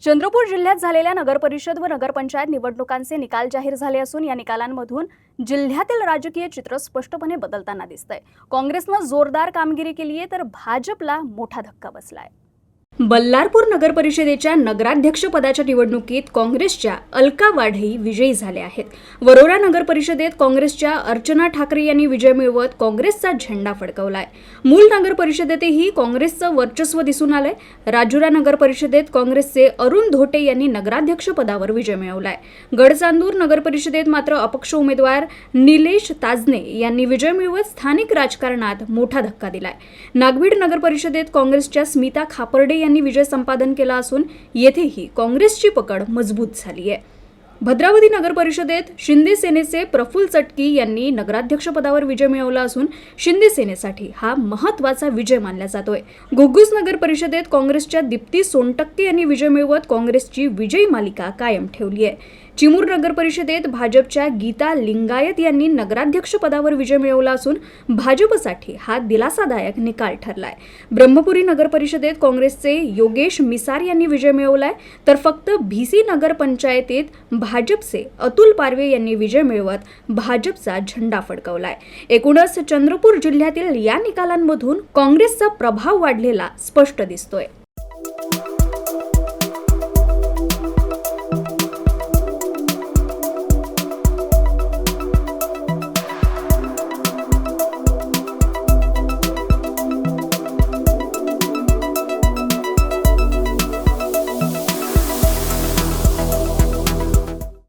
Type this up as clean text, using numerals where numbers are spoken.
चंद्रपूर जिल्ह्यात झालेल्या नगरपरिषद व नगरपंचायत निवडणुकांचे निकाल जाहीर झाले असून या निकालांमधून जिल्ह्यातील राजकीय चित्र स्पष्टपणे बदलताना दिसतंय। काँग्रेसनं जोरदार कामगिरी केली आहे तर भाजपला मोठा धक्का बसलाय। बल्लारपूर नगरपरिषदेच्या नगराध्यक्ष पदाच्या निवडणुकीत काँग्रेसच्या अलका वाढई विजयी झाल्या आहेत। वरोरा नगरपरिषदेत काँग्रेसच्या अर्चना ठाकरे यांनी विजय मिळवत काँग्रेसचा झेंडा फडकवलाय। मूल नगरपरिषदेतही काँग्रेसचं वर्चस्व दिसून आलंय। राजुरा नगरपरिषदेत काँग्रेसचे अरुण धोटे यांनी नगराध्यक्ष पदावर विजय मिळवलाय। गडचांदूर नगरपरिषदेत मात्र अपक्ष उमेदवार निलेश ताजने यांनी विजय मिळवत स्थानिक राजकारणात मोठा धक्का दिलाय। नागभीड नगरपरिषदेत काँग्रेसच्या स्मिता खापर्डे यांनी विजय संपादन केला असून येथेही काँग्रेसची पकड मजबूत झाली आहे। भद्रावती नगरपरिषदेत शिंदे सेनेचे प्रफुल्ल चटकी यांनी नगराध्यक्ष पदावर विजय मिळवला असून शिंदे सेनेसाठी हा महत्त्वाचा विजय मानला जातोय। घुग्गुस नगरपरिषदेत काँग्रेसच्या दीप्ती सोनटक्के यांनी विजय मिळवत काँग्रेसची विजयी मालिका कायम ठेवली आहे। चिमूर नगरपरिषदेत भाजपच्या गीता लिंगायत यांनी नगराध्यक्ष पदावर विजय मिळवला असून भाजपसाठी हा दिलासादायक निकाल ठरलाय। ब्रह्मपुरी नगरपरिषदेत काँग्रेसचे योगेश मिसार यांनी विजय मिळवलाय तर फक्त भिसी नगरपंचायतीत भाजपचे अतुल पारवे यांनी विजय मिळवत भाजपचा झेंडा फडकवलाय। एकूणच चंद्रपूर जिल्ह्यातील या निकालांमधून काँग्रेसचा प्रभाव वाढलेला स्पष्ट दिसतोय।